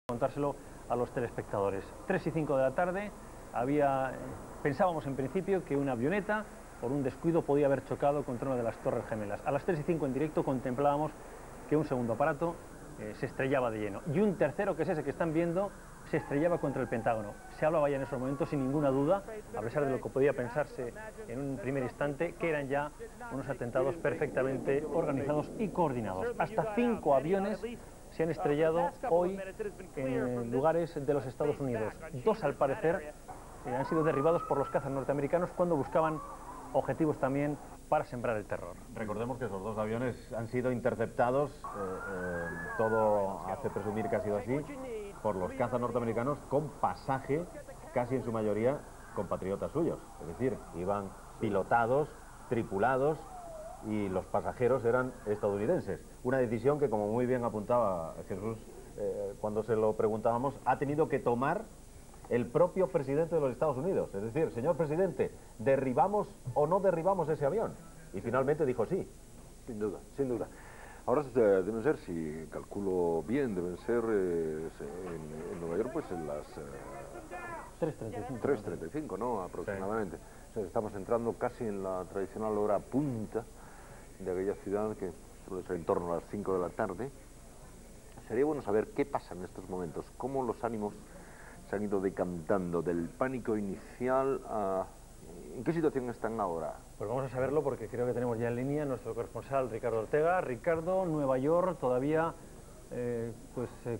contárselo a los telespectadores. 3 y 5 de la tarde, pensábamos en principio que una avioneta, por un descuido, podía haber chocado contra una de las Torres Gemelas. A las 3 y 5 en directo contemplábamos que un segundo aparato se estrellaba de lleno. Y un tercero, que es ese que están viendo, se estrellaba contra el Pentágono. Se hablaba ya en esos momentos, sin ninguna duda, a pesar de lo que podía pensarse en un primer instante, que eran ya unos atentados perfectamente organizados y coordinados. Hasta 5 aviones se han estrellado hoy en lugares de los Estados Unidos. 2, al parecer, han sido derribados por los cazas norteamericanos cuando buscaban objetivos también para sembrar el terror. Recordemos que esos 2 aviones han sido interceptados, todo hace presumir que ha sido así, por los cazas norteamericanos con pasaje, casi en su mayoría, compatriotas suyos. Es decir, iban pilotados, tripulados, y los pasajeros eran estadounidenses. Una decisión que, como muy bien apuntaba Jesús, cuando se lo preguntábamos, ha tenido que tomar el propio presidente de los Estados Unidos. Es decir, señor presidente, ¿derribamos o no derribamos ese avión? Y finalmente dijo sí. Sin duda, sin duda. Ahora deben ser, si calculo bien, deben ser en Nueva York, pues en las 3:35, ¿no? Aproximadamente. Sí. O sea, estamos entrando casi en la tradicional hora punta de aquella ciudad, que suele ser en torno a las 5 de la tarde. Sería bueno saber qué pasa en estos momentos, cómo los ánimos se han ido decantando del pánico inicial a... ¿En qué situación están ahora? Pues vamos a saberlo porque creo que tenemos ya en línea nuestro corresponsal Ricardo Ortega. Ricardo, Nueva York, todavía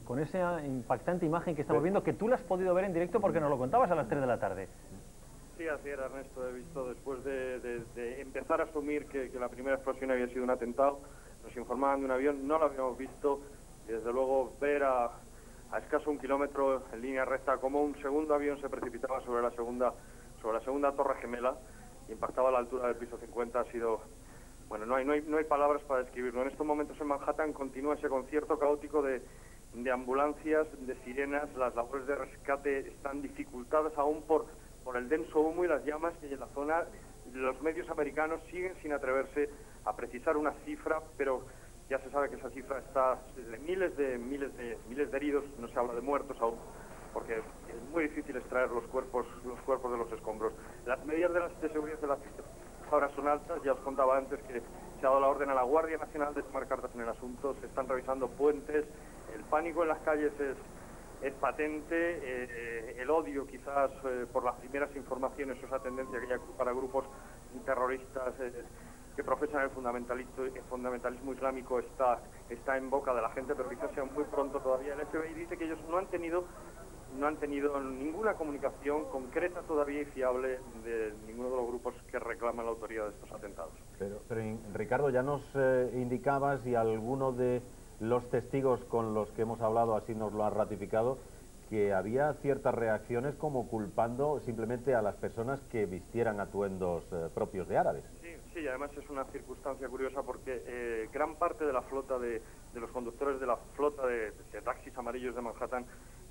con esa impactante imagen que estamos viendo, que tú la has podido ver en directo porque nos lo contabas a las 3 de la tarde. Sí, así era, Ernesto. He visto, después de empezar a asumir que la primera explosión había sido un atentado, nos informaban de un avión, no lo habíamos visto, y desde luego ver a escaso 1 kilómetro en línea recta como un segundo avión se precipitaba sobre la segunda Torre Gemela y impactaba a la altura del piso 50 ha sido... Bueno, no hay palabras para describirlo. En estos momentos en Manhattan continúa ese concierto caótico de ambulancias, de sirenas. Las labores de rescate están dificultadas aún por el denso humo y las llamas, y en la zona los medios americanos siguen sin atreverse a precisar una cifra, pero ya se sabe que esa cifra está de miles de heridos. No se habla de muertos aún, porque es muy difícil extraer los cuerpos de los escombros. Las medidas de seguridad de la ciudad ahora son altas. Ya os contaba antes que se ha dado la orden a la Guardia Nacional de tomar cartas en el asunto. Se están revisando puentes. El pánico en las calles es patente. El odio, quizás, por las primeras informaciones, esa tendencia que hay para grupos terroristas que profesan el fundamentalismo islámico está en boca de la gente, pero quizás sea muy pronto todavía. El FBI dice que ellos no han tenido ninguna comunicación concreta todavía y fiable de ninguno de los grupos que reclaman la autoría de estos atentados. Pero Ricardo, ya nos indicabas, y alguno de los testigos con los que hemos hablado así nos lo han ratificado, que había ciertas reacciones como culpando simplemente a las personas que vistieran atuendos propios de árabes. Sí, además es una circunstancia curiosa porque gran parte de la flota de los conductores de la flota de taxis amarillos de Manhattan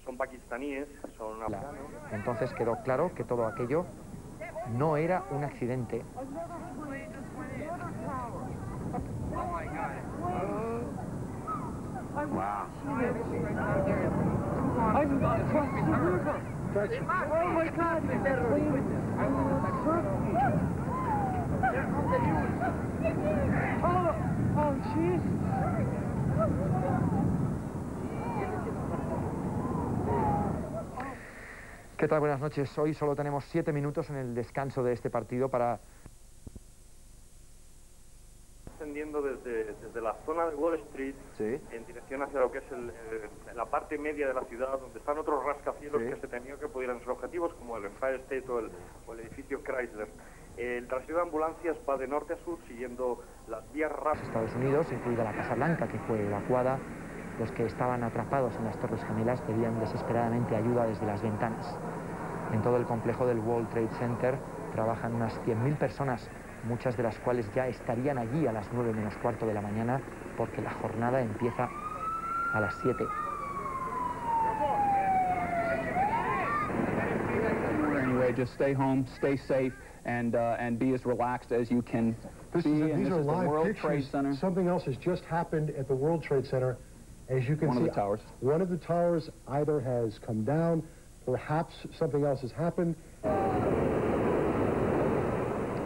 son pakistaníes, son afganos. Entonces quedó claro que todo aquello no era un accidente. ¿Qué tal? Buenas noches. Hoy solo tenemos 7 minutos en el descanso de este partido para... Descendiendo desde la zona de Wall Street, ¿sí?, en dirección hacia lo que es la parte media de la ciudad, donde están otros rascacielos, ¿sí?, que se temió que pudieran ser objetivos, como el Empire State o el edificio Chrysler. El trasiego de ambulancias va de norte a sur, siguiendo las vías rápidas. Estados Unidos, incluida la Casa Blanca, que fue evacuada. Los que estaban atrapados en las Torres Gemelas pedían desesperadamente ayuda desde las ventanas. En todo el complejo del World Trade Center trabajan unas 100.000 personas, muchas de las cuales ya estarían allí a las 9 menos cuarto de la mañana, porque la jornada empieza a las 7. Anyway, just stay home, stay safe, and be as relaxed as you can. These are live pictures. Something else has just happened at the World Trade Center. As you can One see, of the towers. one of the towers either has come down, perhaps something else has happened.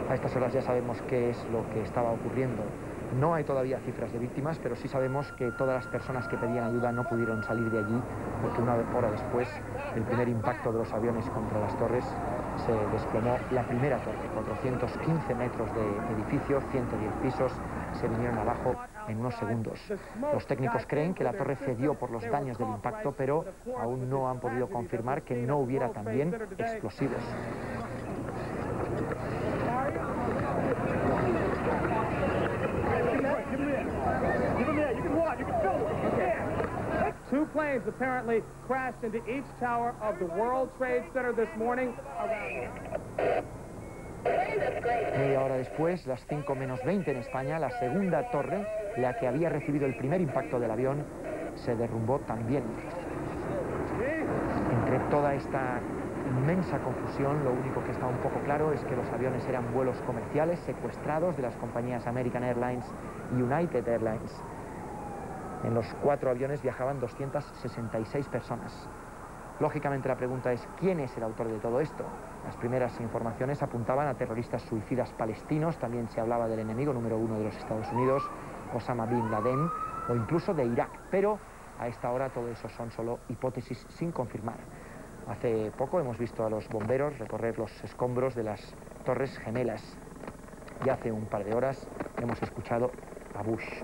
A estas horas ya sabemos qué es lo que estaba ocurriendo. No hay todavía cifras de víctimas, pero sí sabemos que todas las personas que pedían ayuda no pudieron salir de allí, porque una hora después del primer impacto de los aviones contra las torres se desplomó la primera torre. 415 metros de edificio, 110 pisos, se vinieron abajo en unos segundos. Los técnicos creen que la torre cedió por los daños del impacto, pero aún no han podido confirmar que no hubiera también explosivos. Two planes apparently crashed into each tower of the World Trade Center this morning. Media hora después, las 5 menos 20 en España, la segunda torre, la que había recibido el primer impacto del avión, se derrumbó también. Entre toda esta inmensa confusión, lo único que está un poco claro es que los aviones eran vuelos comerciales secuestrados de las compañías American Airlines y United Airlines. En los 4 aviones viajaban 266 personas. Lógicamente la pregunta es, ¿quién es el autor de todo esto? Las primeras informaciones apuntaban a terroristas suicidas palestinos, también se hablaba del enemigo número 1 de los Estados Unidos, Osama Bin Laden, o incluso de Irak, pero a esta hora todo eso son solo hipótesis sin confirmar. Hace poco hemos visto a los bomberos recorrer los escombros de las Torres Gemelas. Y hace un par de horas hemos escuchado a Bush.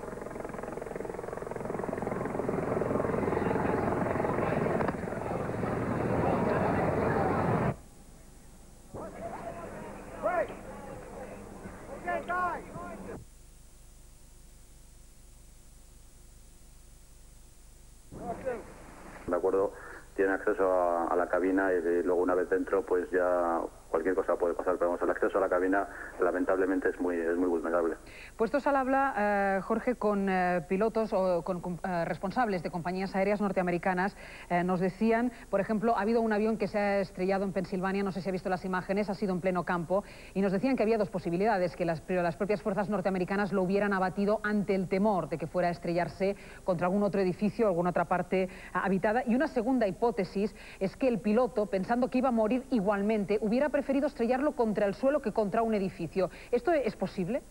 De acuerdo, tienen acceso a la cabina y luego una vez dentro pues ya cualquier cosa puede pasar, pero vamos, el acceso a la cabina lamentablemente es muy vulnerable. Puestos al habla, Jorge, con pilotos o con responsables de compañías aéreas norteamericanas, nos decían, por ejemplo, ha habido un avión que se ha estrellado en Pensilvania, no sé si ha visto las imágenes, ha sido en pleno campo, y nos decían que había dos posibilidades, que las propias fuerzas norteamericanas lo hubieran abatido ante el temor de que fuera a estrellarse contra algún otro edificio o alguna otra parte habitada, y una segunda hipótesis es que el piloto, pensando que iba a morir igualmente, hubiera preferido estrellarlo contra el suelo que contra un edificio. ¿Esto es posible?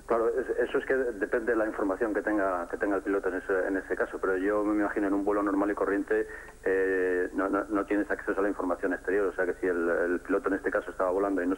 Claro, eso es que depende de la información que tenga el piloto en ese caso, pero yo me imagino en un vuelo normal y corriente no tienes acceso a la información exterior, o sea que si el piloto en este caso estaba volando y no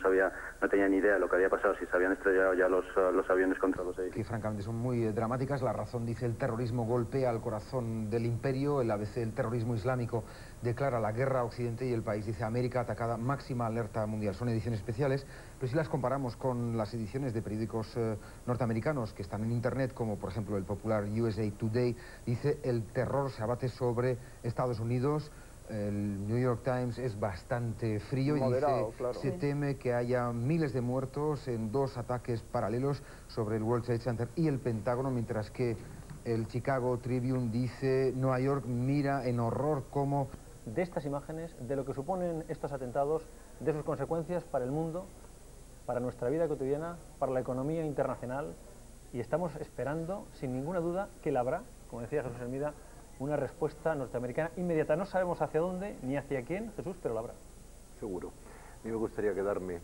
tenía ni idea de lo que había pasado, si se habían estrellado ya los aviones contra los edificios. Que francamente son muy dramáticas. La razón dice: el terrorismo golpea al corazón del imperio. El ABC, el terrorismo islámico, declara la guerra a Occidente, y el país dice: América atacada, máxima alerta mundial. Son ediciones especiales, pero si las comparamos con las ediciones de periódicos norteamericanos que están en internet, como por ejemplo el popular USA Today, dice: el terror se abate sobre Estados Unidos. El New York Times es bastante frío y moderado, dice: claro. Se teme que haya miles de muertos en 2 ataques paralelos sobre el World Trade Center y el Pentágono, mientras que el Chicago Tribune dice: Nueva York mira en horror cómo... De estas imágenes, de lo que suponen estos atentados, de sus consecuencias para el mundo, para nuestra vida cotidiana, para la economía internacional, y estamos esperando, sin ninguna duda, que la habrá, como decía Jesús Hermida, una respuesta norteamericana inmediata. No sabemos hacia dónde ni hacia quién, Jesús, pero la habrá. Seguro. A mí me gustaría quedarme,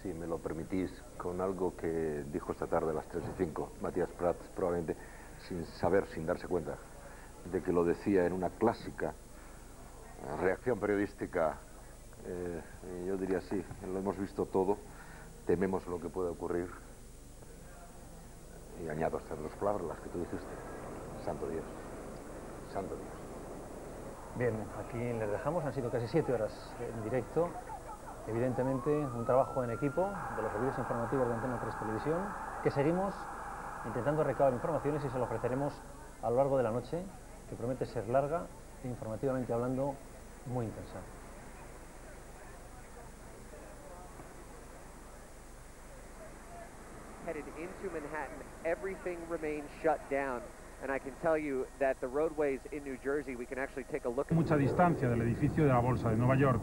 si me lo permitís, con algo que dijo esta tarde a las 3:05 Matías Prats, probablemente sin darse cuenta de que lo decía en una clásica reacción periodística. Yo diría sí, lo hemos visto todo, tememos lo que puede ocurrir, y añado estas 2 palabras, las que tú dijiste: santo Dios, santo Dios. Bien, aquí les dejamos, han sido casi 7 horas en directo, evidentemente un trabajo en equipo de los servicios informativos de Antena 3 Televisión, que seguimos intentando recabar informaciones y se lo ofreceremos a lo largo de la noche, que promete ser larga e informativamente hablando muy intensa. Headed into Manhattan, everything remains shut down. And I can tell you that the roadways in New Jersey, we can actually take a look. Mucha distancia del edificio de la Bolsa de Nueva York.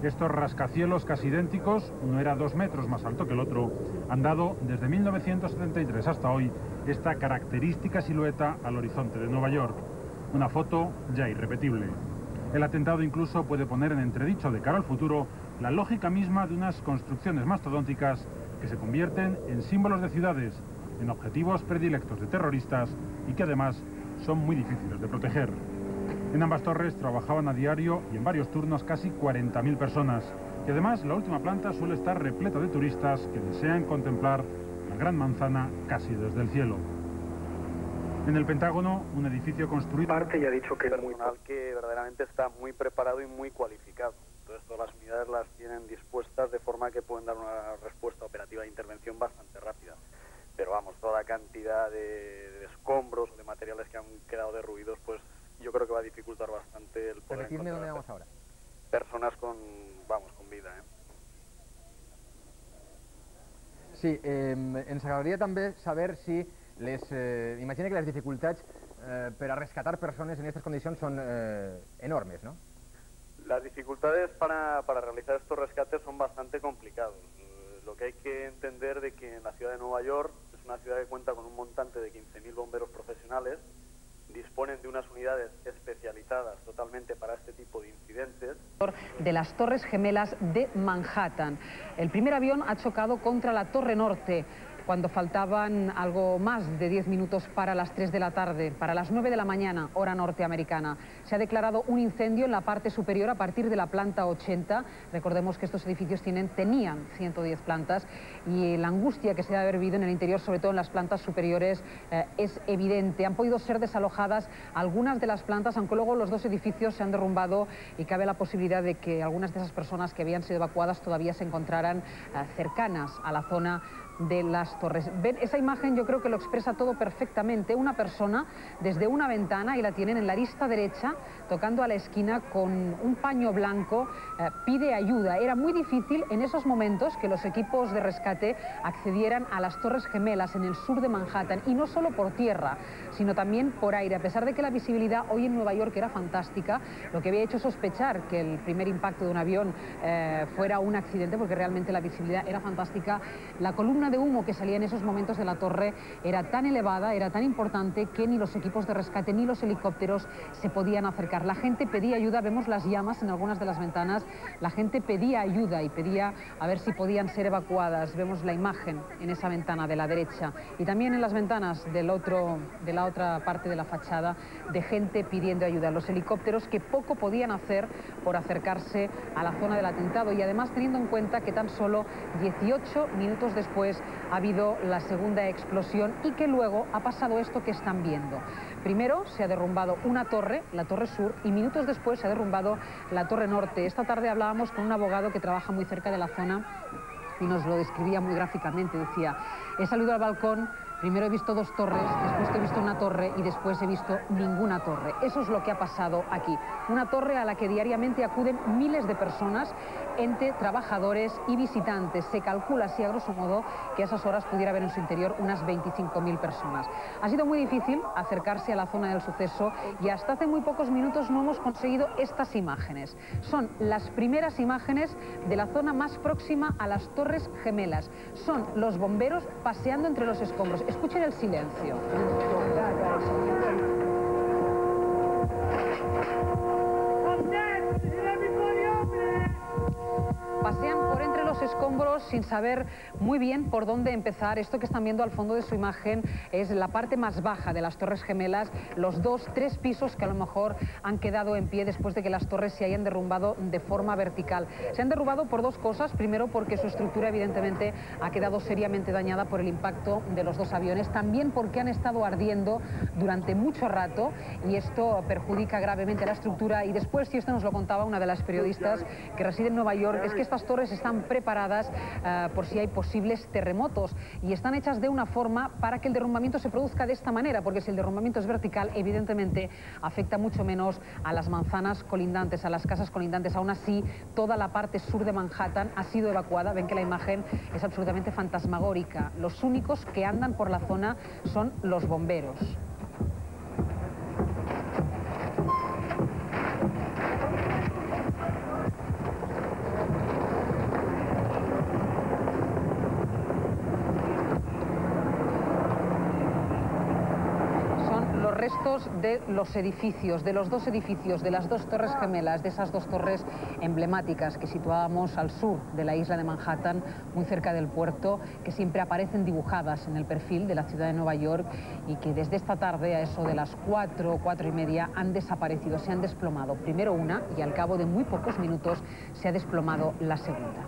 Estos rascacielos casi idénticos, uno era 2 metros más alto que el otro, han dado desde 1973 hasta hoy esta característica silueta al horizonte de Nueva York. Una foto ya irrepetible. El atentado incluso puede poner en entredicho de cara al futuro la lógica misma de unas construcciones mastodónticas que se convierten en símbolos de ciudades, en objetivos predilectos de terroristas y que además son muy difíciles de proteger. En ambas torres trabajaban a diario y en varios turnos casi 40.000 personas. Y además la última planta suele estar repleta de turistas que desean contemplar la Gran Manzana casi desde el cielo. En el Pentágono, un edificio construido... Parte ya ha dicho que es personal que verdaderamente está muy preparado y muy cualificado. Entonces todas las unidades las tienen dispuestas de forma que pueden dar una respuesta operativa de intervención bastante rápida. Pero vamos, toda cantidad de escombros o de materiales que han quedado derruidos, pues yo creo que va a dificultar bastante el poder Decidme dónde encontrar vamos ahora. personas con vida. Sí, ens agradaria també saber si imagina que les dificultats per a rescatar persones en estas condicions són enormes, ¿no? Las dificultades para realizar estos rescates son bastante complicados. Lo que hay que entender de que en la ciudad de Nueva York es una ciudad que cuenta con un montante de 15.000 bomberos profesionales, disponen de unas unidades especializadas totalmente para este tipo de incidentes. De las Torres Gemelas de Manhattan. El primer avión ha chocado contra la Torre Norte cuando faltaban algo más de 10 minutos para las 3 de la tarde, para las 9 de la mañana, hora norteamericana. Se ha declarado un incendio en la parte superior a partir de la planta 80. Recordemos que estos edificios tenían 110 plantas y la angustia que se debe haber vivido en el interior, sobre todo en las plantas superiores, es evidente. Han podido ser desalojadas algunas de las plantas, aunque luego los dos edificios se han derrumbado y cabe la posibilidad de que algunas de esas personas que habían sido evacuadas todavía se encontraran cercanas a la zona de las torres. Ven, esa imagen yo creo que lo expresa todo perfectamente. Una persona desde una ventana, y la tienen en la arista derecha, tocando a la esquina con un paño blanco, pide ayuda. Era muy difícil en esos momentos que los equipos de rescate accedieran a las Torres Gemelas en el sur de Manhattan, y no solo por tierra, sino también por aire. A pesar de que la visibilidad hoy en Nueva York era fantástica, lo que había hecho sospechar que el primer impacto de un avión fuera un accidente, porque realmente la visibilidad era fantástica, la columna de humo que salía en esos momentos de la torre era tan elevada, era tan importante, que ni los equipos de rescate ni los helicópteros se podían acercar. La gente pedía ayuda, vemos las llamas en algunas de las ventanas, la gente pedía ayuda y pedía a ver si podían ser evacuadas. Vemos la imagen en esa ventana de la derecha y también en las ventanas de la otra parte de la fachada, de gente pidiendo ayuda. Los helicópteros que poco podían hacer por acercarse a la zona del atentado, y además teniendo en cuenta que tan solo 18 minutos después ha habido la segunda explosión y que luego ha pasado esto que están viendo. Primero se ha derrumbado una torre, la Torre Sur, y minutos después se ha derrumbado la Torre Norte. Esta tarde hablábamos con un abogado que trabaja muy cerca de la zona y nos lo describía muy gráficamente. Decía, he salido al balcón, primero he visto 2 torres, después he visto una torre y después he visto ninguna torre. Eso es lo que ha pasado aquí. Una torre a la que diariamente acuden miles de personas, entre trabajadores y visitantes. Se calcula así, a grosso modo, que a esas horas pudiera haber en su interior unas 25.000 personas. Ha sido muy difícil acercarse a la zona del suceso y hasta hace muy pocos minutos no hemos conseguido estas imágenes. Son las primeras imágenes de la zona más próxima a las Torres Gemelas. Son los bomberos paseando entre los escombros. Escuchen el silencio. Pasean por entre los escombros sin saber muy bien por dónde empezar. Esto que están viendo al fondo de su imagen es la parte más baja de las Torres Gemelas, los 2-3 pisos que a lo mejor han quedado en pie después de que las torres se hayan derrumbado de forma vertical. Se han derrumbado por 2 cosas. Primero, porque su estructura evidentemente ha quedado seriamente dañada por el impacto de los 2 aviones. También porque han estado ardiendo durante mucho rato y esto perjudica gravemente la estructura. Y después, y esto nos lo contaba una de las periodistas que reside en Nueva York, es que estas torres están preparadas por si hay posibles terremotos, y están hechas de una forma para que el derrumbamiento se produzca de esta manera, porque si el derrumbamiento es vertical, evidentemente afecta mucho menos a las manzanas colindantes, a las casas colindantes. Aún así, toda la parte sur de Manhattan ha sido evacuada. Ven que la imagen es absolutamente fantasmagórica. Los únicos que andan por la zona son los bomberos. restos de los edificios, de los dos edificios, de las dos torres gemelas, de esas dos torres emblemáticas que situábamos al sur de la isla de Manhattan, muy cerca del puerto, que siempre aparecen dibujadas en el perfil de la ciudad de Nueva York y que desde esta tarde, a eso de las 4 y media, han desaparecido, se han desplomado. Primero una y al cabo de muy pocos minutos se ha desplomado la segunda.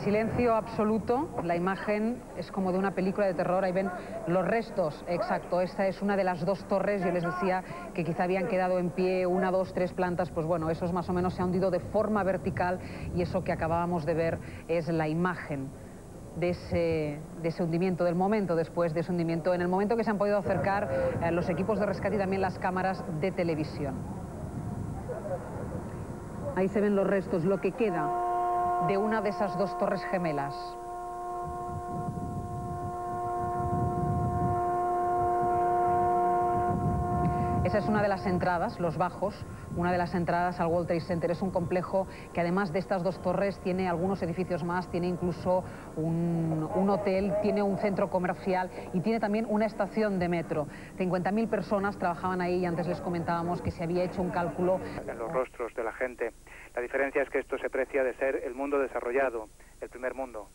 Silencio absoluto, la imagen es como de una película de terror, ahí ven los restos, exacto, esta es una de las dos torres, yo les decía que quizá habían quedado en pie 1, 2, 3 plantas, pues bueno, eso más o menos se ha hundido de forma vertical y eso que acabábamos de ver es la imagen de ese hundimiento, del momento después de ese hundimiento, en el momento que se han podido acercar los equipos de rescate y también las cámaras de televisión. Ahí se ven los restos, lo que queda de una de esas dos torres gemelas. Esa es una de las entradas, los bajos, una de las entradas al World Trade Center. Es un complejo que además de estas dos torres tiene algunos edificios más, tiene incluso un hotel, tiene un centro comercial y tiene también una estación de metro. 50.000 personas trabajaban ahí y antes les comentábamos que se había hecho un cálculo. En los rostros de la gente. La diferencia es que esto se precia de ser el mundo desarrollado, el primer mundo.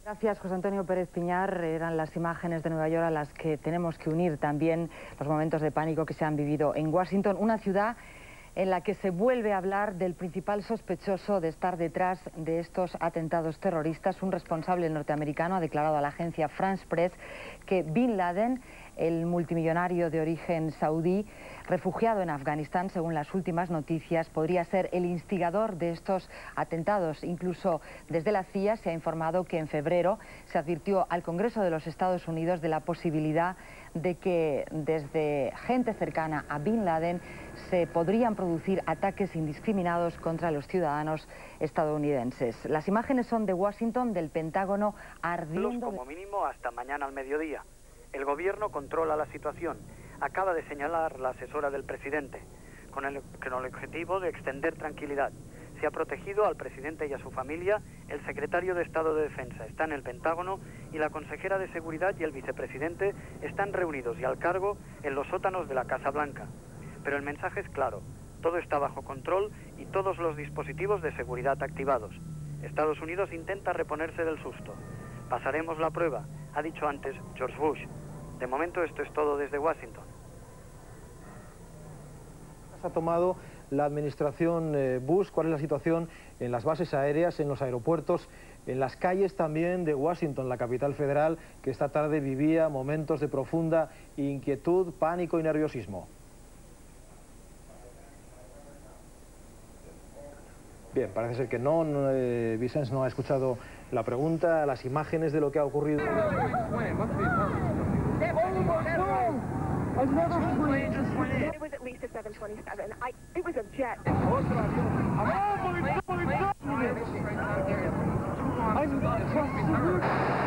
Gracias, José Antonio Pérez Piñar. Eran las imágenes de Nueva York a las que tenemos que unir también los momentos de pánico que se han vivido en Washington, una ciudad en la que se vuelve a hablar del principal sospechoso de estar detrás de estos atentados terroristas. Un responsable norteamericano ha declarado a la agencia France Press que Bin Laden, el multimillonario de origen saudí, refugiado en Afganistán, según las últimas noticias, podría ser el instigador de estos atentados. Incluso desde la CIA se ha informado que en febrero se advirtió al Congreso de los Estados Unidos de la posibilidad de que desde gente cercana a Bin Laden se podrían producir ataques indiscriminados contra los ciudadanos estadounidenses. Las imágenes son de Washington, del Pentágono, ardiendo. Como mínimo hasta mañana al mediodía. El gobierno controla la situación. Acaba de señalar la asesora del presidente, con el objetivo de extender tranquilidad. Se ha protegido al presidente y a su familia. El secretario de Estado de Defensa está en el Pentágono y la consejera de Seguridad y el vicepresidente están reunidos y al cargo en los sótanos de la Casa Blanca. Pero el mensaje es claro. Todo está bajo control y todos los dispositivos de seguridad activados. Estados Unidos intenta reponerse del susto. Pasaremos la prueba, ha dicho antes George Bush. De momento esto es todo desde Washington. Ha tomado la administración Bush, cuál es la situación en las bases aéreas, en los aeropuertos, en las calles también de Washington, la capital federal, que esta tarde vivía momentos de profunda inquietud, pánico y nerviosismo. Bien, parece ser que no, Vicens no ha escuchado la pregunta, las imágenes de lo que ha ocurrido. It was at least a 727. It was a jet. I'm